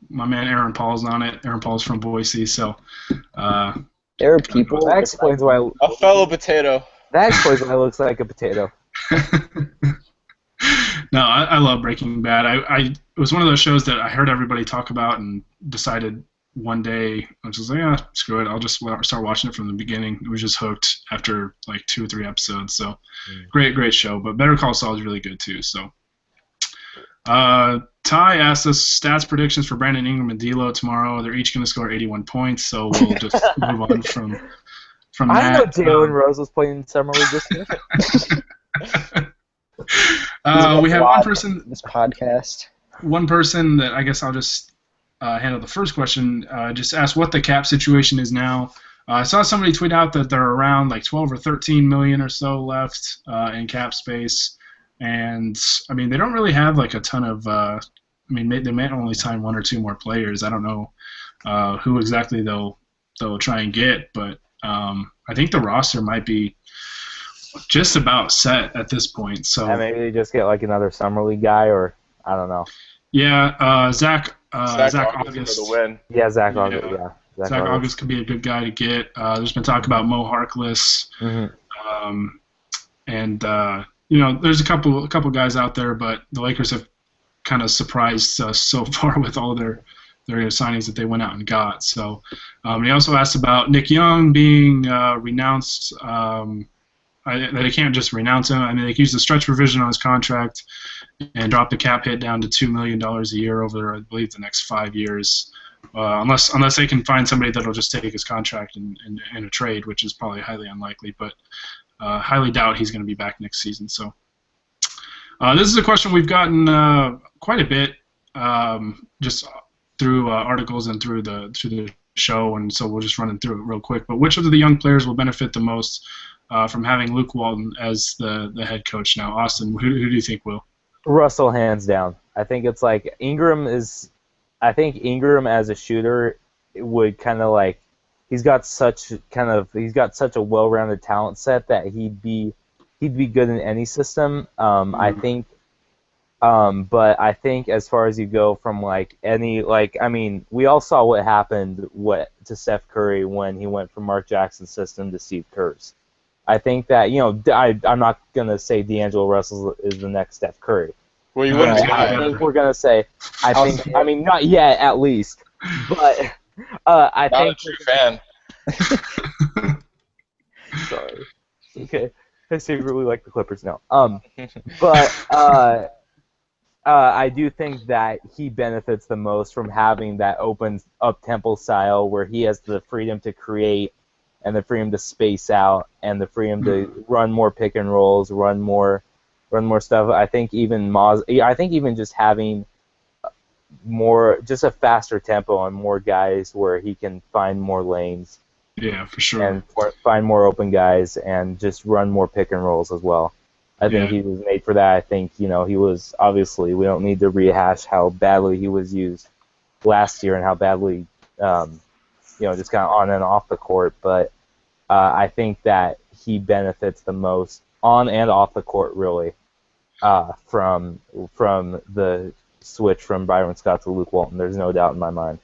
my man Aaron Paul's on it. Aaron Paul's from Boise, so. There are people. That explains why. A fellow potato. That explains why it looks like a potato. No, I love Breaking Bad. It was one of those shows that I heard everybody talk about and decided one day I was just like, screw it, I'll just start watching it from the beginning. It was just hooked after 2 or 3 episodes. So great show. But Better Call Saul is really good too. So Ty asked us stats predictions for Brandon Ingram and D'Lo tomorrow. They're each going to score 81 points. So we'll just move on from that. I know Jalen Rose was playing in Summer League this year. We have one person. This podcast. One person that I guess I'll just handle the first question. Just asked what the cap situation is now. I saw somebody tweet out that they're around 12 or 13 million or so left in cap space, and I mean they don't really have a ton of. They might only sign 1 or 2 more players. I don't know who exactly they'll try and get, but I think the roster might be just about set at this point. So maybe they just get another Summer League guy, or I don't know. Yeah, Zach August for the win. Yeah, Zach August. Yeah, Zach August could be a good guy to get. There's been talk about Mo Harkless, and there's a couple guys out there, but the Lakers have kind of surprised us so far with all their signings that they went out and got. So he also asked about Nick Young being renounced. That they can't just renounce him. I mean, they can use the stretch provision on his contract and drop the cap hit down to $2 million a year over, I believe, the next 5 years, unless they can find somebody that'll just take his contract in a trade, which is probably highly unlikely. But highly doubt he's going to be back next season. So this is a question we've gotten quite a bit, just through articles and through the show, and so we'll just run it through it real quick. But which of the young players will benefit the most from having Luke Walton as the head coach now? Austin, who do you think will? Russell, hands down. I think it's like Ingram as a shooter would kind of like he's got such a well-rounded talent set that he'd be good in any system. I think. But I think as far as you go from we all saw what happened to Steph Curry when he went from Mark Jackson's system to Steve Kerr's. I think that I'm not gonna say D'Angelo Russell is the next Steph Curry. Well, you wouldn't. I think we're gonna say. I mean, not yet, at least. But I not think. a true fan. Sorry. Okay. I secretly like the Clippers now. But I do think that he benefits the most from having that open up-tempo style where he has the freedom to create and the freedom to space out and the freedom to run more pick and rolls, run more stuff. I think even just having just a faster tempo and more guys where he can find more lanes. Yeah, for sure. And find more open guys and just run more pick and rolls as well. I think he was made for that. I think, he was, obviously, we don't need to rehash how badly he was used last year and how badly, just kind of on and off the court. But I think that he benefits the most on and off the court, really, from the switch from Byron Scott to Luke Walton. There's no doubt in my mind.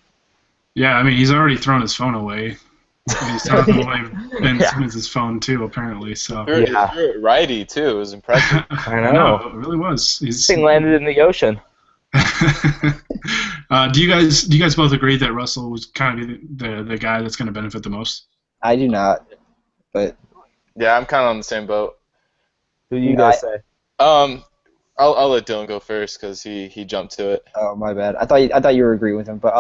Yeah, I mean, he's already thrown his phone away. He's throwing away Ben Simmons' phone, too, apparently. So. He threw it righty, too. It was impressive. I know. It really was. This thing landed in the ocean. Do you guys both agree that Russell was kind of the guy that's going to benefit the most? I do not, but yeah, I'm kind of on the same boat. Who do you guys say? I'll let Dylan go first because he jumped to it. Oh, my bad. I thought you were agreeing with him, but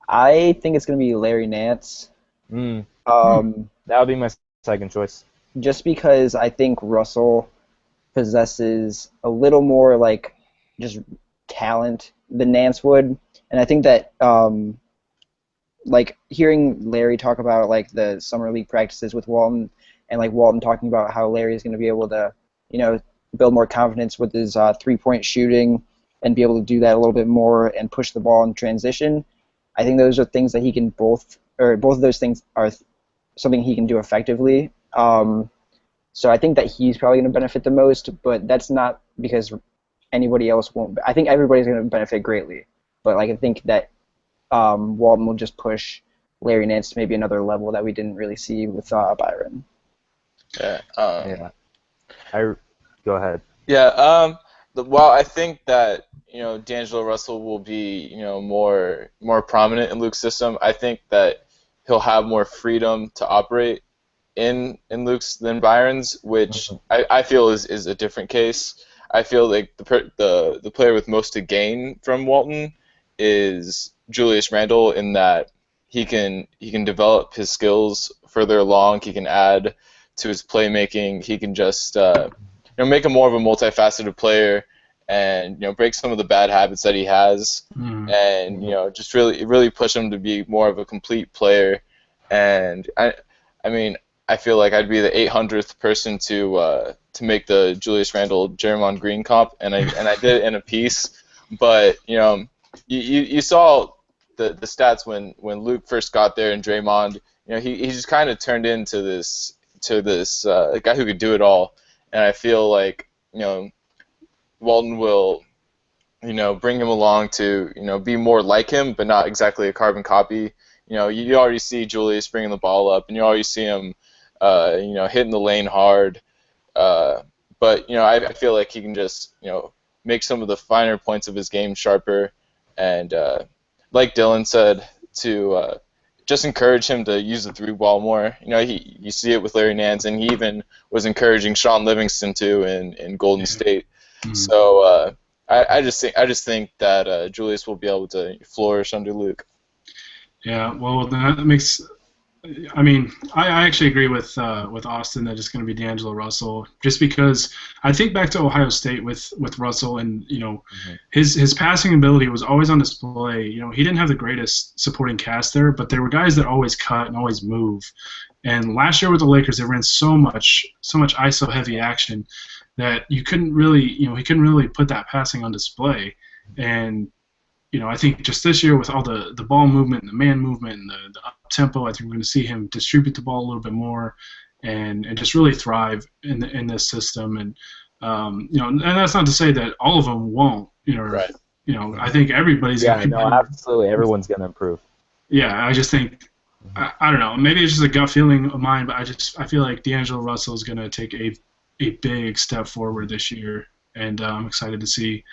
I think it's going to be Larry Nance. That would be my second choice. Just because I think Russell possesses a little more just talent than Nance would, and I think that hearing Larry talk about the summer league practices with Walton, and Walton talking about how Larry is going to be able to build more confidence with his 3-point shooting and be able to do that a little bit more and push the ball in transition. I think those are things that he can both of those things are something he can do effectively. So I think that he's probably going to benefit the most, but that's not because anybody else won't. I think everybody's going to benefit greatly, but I think that Walton will just push Larry Nance to maybe another level that we didn't really see with Byron. Yeah. Go ahead. Yeah. While I think that D'Angelo Russell will be more prominent in Luke's system, I think that he'll have more freedom to operate in Luke's than Byron's, which I feel is a different case. I feel like the player with most to gain from Walton is Julius Randle in that he can develop his skills further along. He can add to his playmaking. He can just make him more of a multifaceted player and break some of the bad habits that he has, and just really push him to be more of a complete player. And I feel like I'd be the 800th person to make the Julius Randle Jeremiah Green comp, and I did it in a piece. But you saw the stats when Luke first got there and Draymond, he just kind of turned into this guy who could do it all. And I feel like Walton will, bring him along to, be more like him, but not exactly a carbon copy. You already see Julius bringing the ball up, and you already see him, hitting the lane hard. But I feel like he can just, make some of the finer points of his game sharper, and like Dylan said, to just encourage him to use the three ball more. You see it with Larry Nance, and he even was encouraging Sean Livingston too in Golden State. So I just think that Julius will be able to flourish under Luke. Yeah, well, that makes I mean, I actually agree with Austin that it's going to be D'Angelo Russell, just because I think back to Ohio State with Russell, and his passing ability was always on display. He didn't have the greatest supporting cast there, but there were guys that always cut and always move. And last year with the Lakers, they ran so much ISO heavy action that you couldn't really he couldn't really put that passing on display. And I think just this year with all the ball movement and the man movement and the up tempo, I think we're going to see him distribute the ball a little bit more and just really thrive in this system. And and that's not to say that all of them won't. Right. I think everybody's Yeah, going to no, absolutely. Everyone's going to improve. Yeah, I just think I don't know. Maybe it's just a gut feeling of mine, but I feel like D'Angelo Russell is going to take a big step forward this year, and I'm excited to see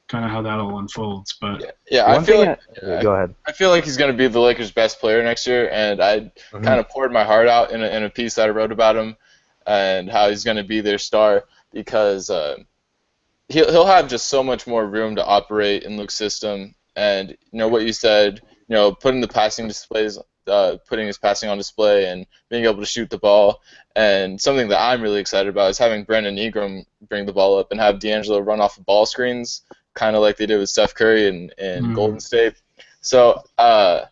kind of how that all unfolds. But I feel like go ahead. I feel like he's going to be the Lakers' best player next year, and I kind of poured my heart out in a piece that I wrote about him and how he's going to be their star because he'll have just so much more room to operate in Luke's system. And what you said, putting the passing displays, putting his passing on display, and being able to shoot the ball. And something that I'm really excited about is having Brandon Ingram bring the ball up and have D'Angelo run off of ball screens, kind of like they did with Steph Curry in Golden State. So I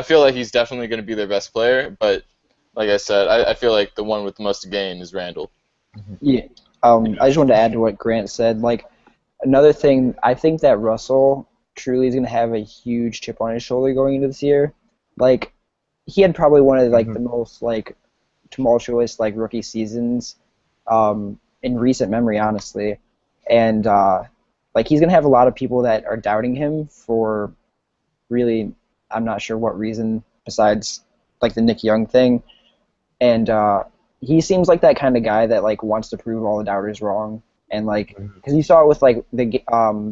feel like he's definitely going to be their best player, but like I said, I feel like the one with the most to gain is Randall. Yeah. I just wanted to add to what Grant said. Like, another thing, I think that Russell truly is going to have a huge chip on his shoulder going into this year. Like, he had probably one of the most tumultuous rookie seasons in recent memory, honestly. And he's gonna have a lot of people that are doubting him for really, I'm not sure what reason besides the Nick Young thing. And he seems like that kind of guy that wants to prove all the doubters wrong. And because you saw it with the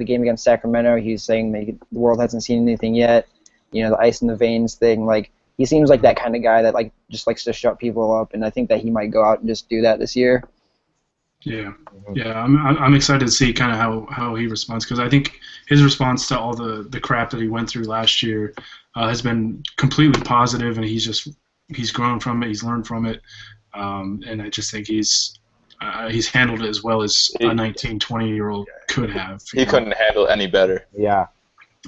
game against Sacramento, he's saying the world hasn't seen anything yet. The ice in the veins thing. He seems like that kind of guy that just likes to shut people up, and I think that he might go out and just do that this year. Yeah, I'm excited to see kind of how he responds, because I think his response to all the crap that he went through last year has been completely positive, and he's grown from it, he's learned from it, and I just think he's handled it as well as a 19, 20-year-old could have. He couldn't handle it any better. Yeah.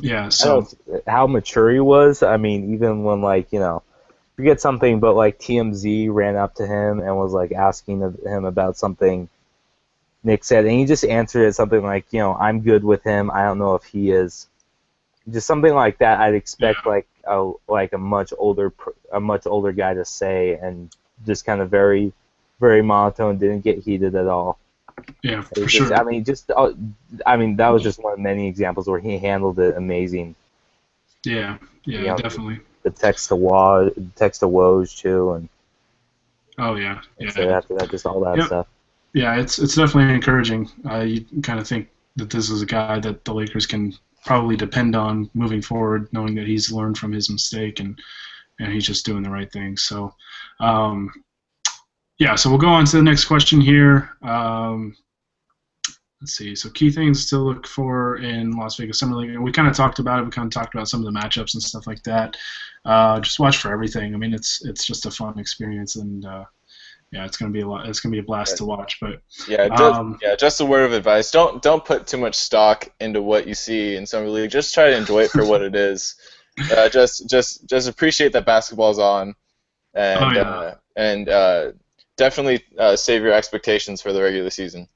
Yeah, so how mature he was. I mean, even when forget something, but TMZ ran up to him and was asking him about something Nick said, and he just answered it something I'm good with him. I don't know if he is. Just something like that. I'd expect a much older guy to say, and just kind of very, very monotone. Didn't get heated at all. Yeah, for sure. I mean, that was just one of many examples where he handled it amazing. Yeah, definitely. The text to Woj too, and So after that, just all that stuff. Yeah, it's definitely encouraging. You kind of think that this is a guy that the Lakers can probably depend on moving forward, knowing that he's learned from his mistake and he's just doing the right thing. So. So we'll go on to the next question here. Let's see. So key things to look for in Las Vegas Summer League. We kind of talked about it. We kind of talked about some of the matchups and stuff like that. Just watch for everything. I mean, it's just a fun experience, and it's gonna be a lot. It's gonna be a blast to watch. But just a word of advice: don't put too much stock into what you see in Summer League. Just try to enjoy it for what it is. Just appreciate that basketball's on, and definitely save your expectations for the regular season.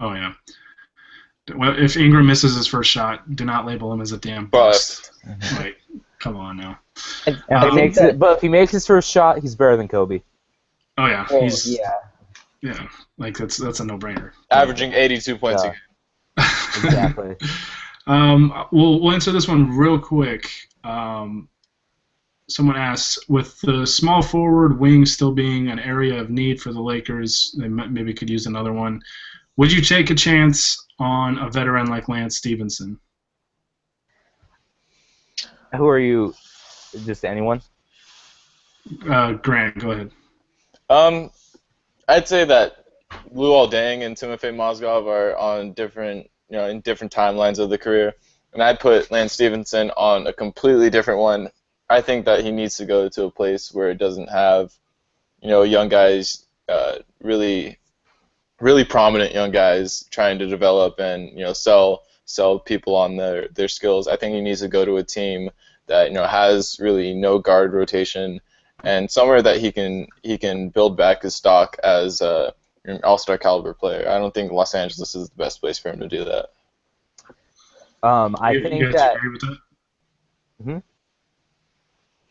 Oh, yeah. Well, if Ingram misses his first shot, do not label him as a damn bust. Come on now. But if he makes his first shot, he's better than Kobe. Oh, yeah. That's a no-brainer. Averaging 82 points a game. Exactly. We'll answer this one real quick. Someone asks, with the small forward wing still being an area of need for the Lakers, they maybe could use another one. Would you take a chance on a veteran like Lance Stevenson? Who are you? Just anyone? Grant, go ahead. I'd say that Luol Deng and Timofey Mozgov are on different, in different timelines of the career, and I'd put Lance Stevenson on a completely different one. I think that he needs to go to a place where it doesn't have, young guys, really, really prominent young guys trying to develop and sell people on their skills. I think he needs to go to a team that has really no guard rotation and somewhere that he can build back his stock as an all-star caliber player. I don't think Los Angeles is the best place for him to do that. I You think guys that. agree with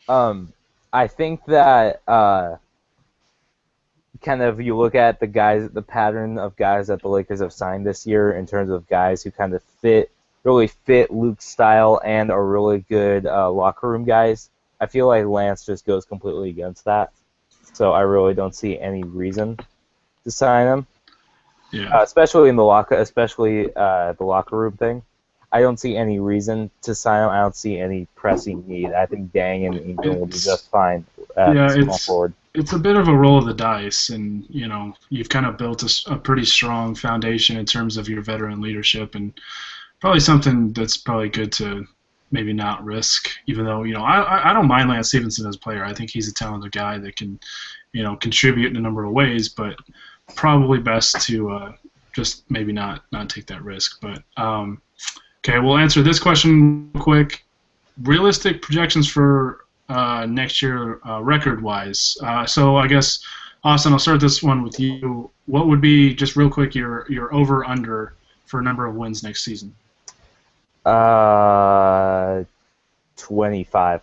that? I think that kind of you look at the pattern of guys that the Lakers have signed this year in terms of guys who kind of really fit Luke's style and are really good locker room guys. I feel like Lance just goes completely against that, so I really don't see any reason to sign him. Yeah. Especially the locker room thing. I don't see any reason to sign him. I don't see any pressing need. I think Dang and Ingram will be just fine small forward. It's a bit of a roll of the dice, and you've kind of built a pretty strong foundation in terms of your veteran leadership, and probably something that's probably good to maybe not risk. Even though I don't mind Lance Stevenson as a player. I think he's a talented guy that can contribute in a number of ways, but probably best to just maybe not take that risk. But okay, we'll answer this question real quick. Realistic projections for next year record-wise. So I guess, Austin, I'll start this one with you. What would be, just real quick, your over-under for number of wins next season? 25.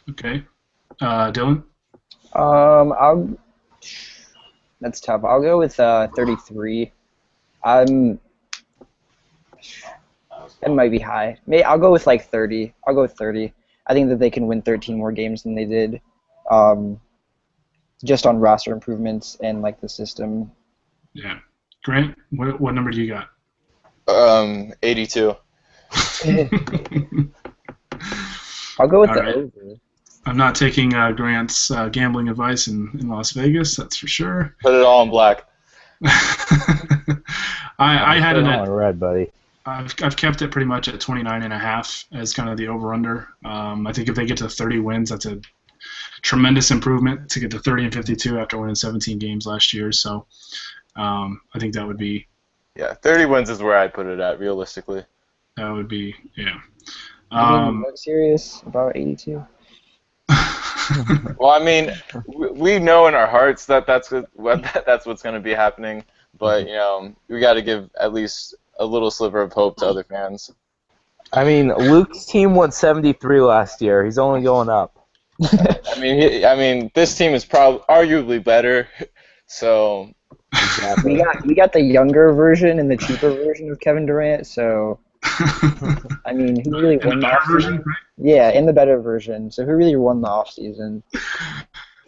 Okay. Dylan? That's tough. I'll go with 33. That might be high. I'll go with like 30. I'll go with 30. I think that they can win 13 more games than they did, just on roster improvements and like the system. Yeah. Grant, what number do you got? 82. I'll go with All the right. over. I'm not taking Grant's gambling advice in Las Vegas, that's for sure. Put it all in black. I had it on at red, buddy. I've kept it pretty much at 29.5 as kind of the over/under. I think if they get to 30 wins, that's a tremendous improvement to get to 30 and 52 after winning 17 games last year. So I think that would be. Yeah, 30 wins is where I'd put it at, realistically. That would be, yeah. I'm serious about 82. Well, I mean, we know in our hearts that that's what's going to be happening, but we got to give at least a little sliver of hope to other fans. I mean, Luke's team won 73 last year. He's only going up. I mean, this team is arguably better, so. Exactly. We got the younger version and the cheaper version of Kevin Durant, so. I mean, who really won the better version, right? Yeah, in the better version. So who really won the offseason?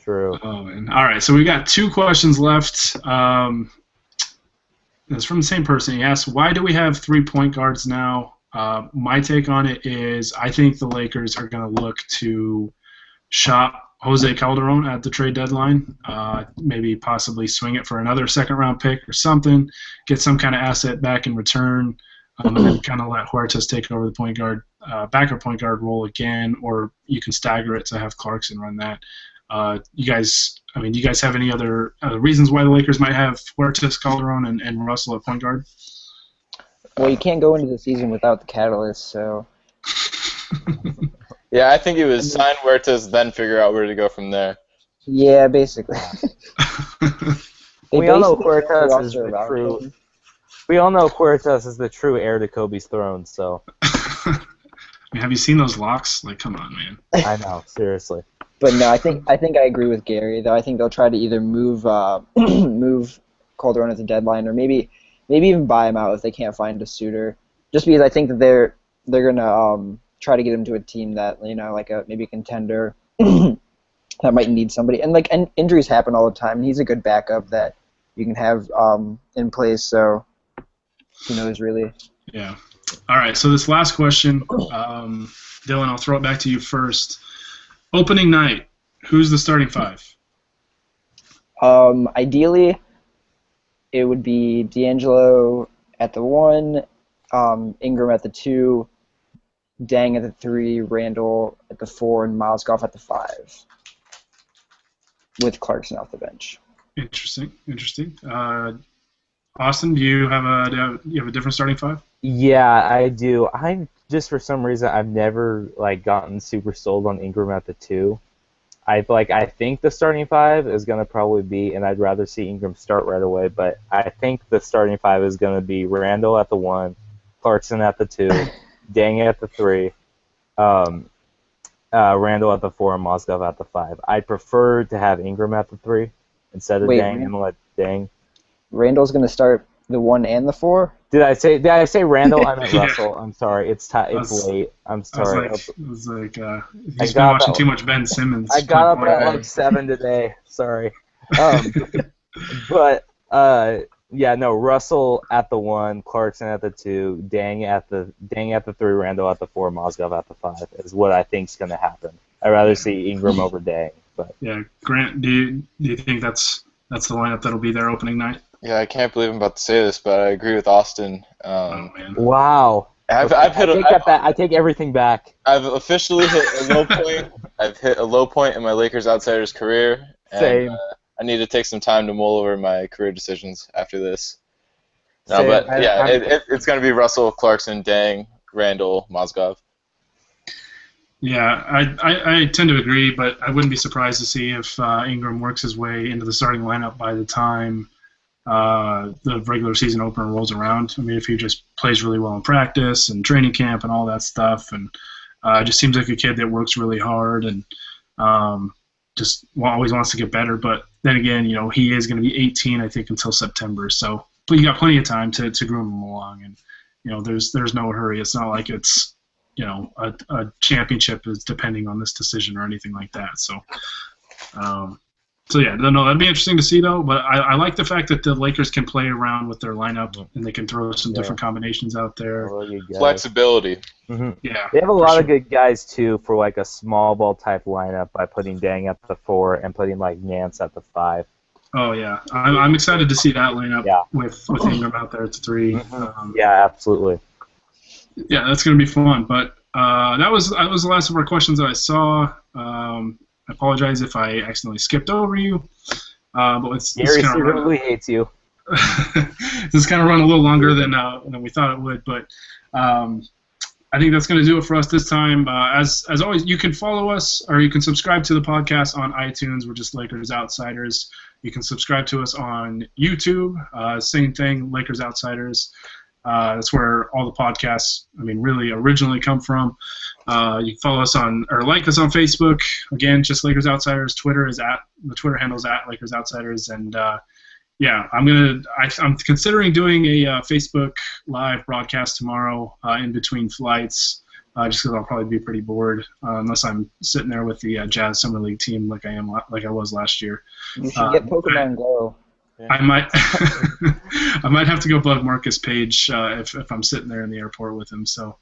True. Oh, man. All right, so we got 2 questions left. It's from the same person. He asks, why do we have 3 point guards now? My take on it is I think the Lakers are going to look to shop Jose Calderon at the trade deadline, maybe possibly swing it for another second-round pick or something, get some kind of asset back in return, and then kind of let Huertas take over the point guard, backup point guard role again, or you can stagger it to have Clarkson run that. Do you guys have any other reasons why the Lakers might have Huertas, Calderon, and Russell at point guard? Well, you can't go into the season without the catalyst, so. Yeah, I think it was sign Huertas, then figure out where to go from there. Yeah, basically. We all know Huertas is the true. We all know Huertas is the true heir to Kobe's throne. So. I mean, have you seen those locks? Like, come on, man. I know, seriously. But no, I think I agree with Gary. Though I think they'll try to either move move Calderon at the deadline, or maybe even buy him out if they can't find a suitor. Just because I think that they're gonna try to get him to a team that like maybe a contender that might need somebody. And injuries happen all the time. And he's a good backup that you can have in place. So who knows really? Yeah. All right. So this last question, Dylan, I'll throw it back to you first. Opening night, who's the starting 5? Ideally, it would be D'Angelo at the 1, Ingram at the 2, Dang at the 3, Randall at the 4, and Mozgov at the 5, with Clarkson off the bench. Interesting. Austin, do you have a different starting 5? Yeah, I do. I'm just for some reason I've never gotten super sold on Ingram at the 2. I think the starting 5 is gonna probably be, and I'd rather see Ingram start right away, but I think the starting 5 is gonna be Randall at the 1, Clarkson at the 2, Dang at the 3, Randall at the 4, and Mozgov at the 5. I'd prefer to have Ingram at the 3 instead of Dang and let Dang. Randall's going to start the 1 and the 4? Did I say Randall? I meant Russell. I'm sorry. It's late. I'm sorry. He's been watching too much Ben Simmons. I got up at 7 today. Sorry. But Russell at the 1, Clarkson at the 2, Dang at the 3, Randall at the 4, Mozgov at the 5 is what I think's going to happen. I'd rather see Ingram over Dang. But yeah, Grant, do you think that's the lineup that'll be there opening night? Yeah, I can't believe I'm about to say this, but I agree with Austin. Oh man! Wow. I take everything back. I've officially hit a low point. I've hit a low point in my Lakers Outsiders career. And, Same. I need to take some time to mull over my career decisions after this. No, but it's going to be Russell, Clarkson, Dang, Randall, Mozgov. Yeah, I tend to agree, but I wouldn't be surprised to see if Ingram works his way into the starting lineup by the time the regular season opener rolls around. I mean, if he just plays really well in practice and training camp and all that stuff, and just seems like a kid that works really hard and just always wants to get better. But then again, he is going to be 18, I think, until September. So you got plenty of time to groom him along, and there's no hurry. It's not like it's a championship is depending on this decision or anything like that. So yeah, no, that'd be interesting to see though. But I like the fact that the Lakers can play around with their lineup and they can throw some different combinations out there. Flexibility. Mm-hmm. Yeah, they have a lot of good guys too for a small ball type lineup by putting Dang at the 4 and putting Nance at the 5. Oh yeah, I'm excited to see that lineup with Ingram out there at the 3. Mm-hmm. Yeah, absolutely. Yeah, that's gonna be fun. But that was the last of our questions that I saw. I apologize if I accidentally skipped over you. But Gary secretly hates you. This is kind of run a little longer than we thought it would, but I think that's going to do it for us this time. As always, you can follow us or you can subscribe to the podcast on iTunes. We're just Lakers Outsiders. You can subscribe to us on YouTube. Same thing, Lakers Outsiders. That's where all the podcasts, really originally come from. You can follow us or like us on Facebook. Again, just Lakers Outsiders. The Twitter handle is at Lakers Outsiders. And I'm considering doing a Facebook Live broadcast tomorrow in between flights, just because I'll probably be pretty bored unless I'm sitting there with the Jazz Summer League team like I was last year. You should get Pokemon Go. I might I might have to go bug Marcus Page if I'm sitting there in the airport with him. So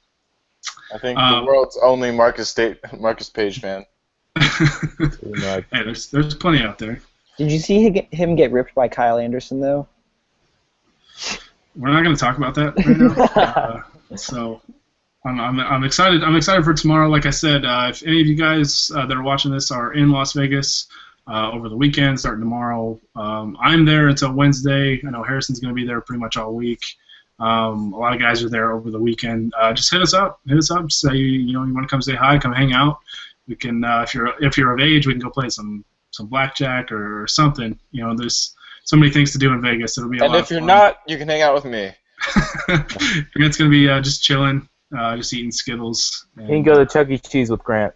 I think the world's only Marcus Page fan. Hey, there's plenty out there. Did you see him get ripped by Kyle Anderson though? We're not going to talk about that right now. So I'm excited. I'm excited for tomorrow. Like I said, if any of you guys that are watching this are in Las Vegas over the weekend, starting tomorrow, I'm there until Wednesday. I know Harrison's going to be there pretty much all week. A lot of guys are there over the weekend. Just hit us up. Say you want to come say hi, come hang out. We can if you're of age, we can go play some blackjack or something. There's so many things to do in Vegas. It'll be a lot of fun. And if you're not, you can hang out with me. Grant's gonna be just chilling, just eating Skittles. You can go to Chuck E. Cheese with Grant.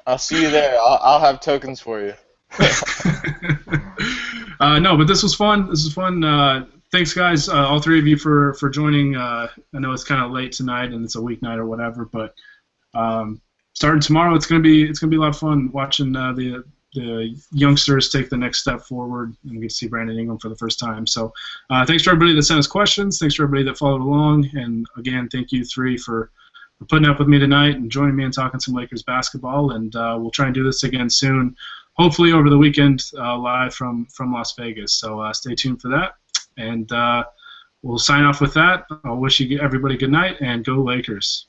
I'll see you there. I'll have tokens for you. No, but this was fun. Thanks, guys, all three of you for joining. I know it's kind of late tonight and it's a weeknight or whatever, but starting tomorrow, it's gonna be a lot of fun watching the youngsters take the next step forward, and we get to see Brandon Ingram for the first time. So thanks to everybody that sent us questions. Thanks to everybody that followed along, and again, thank you three for putting up with me tonight and joining me and talking some Lakers basketball. And we'll try and do this again soon, hopefully over the weekend, live from Las Vegas. So stay tuned for that, and we'll sign off with that. I'll wish you everybody good night and go Lakers.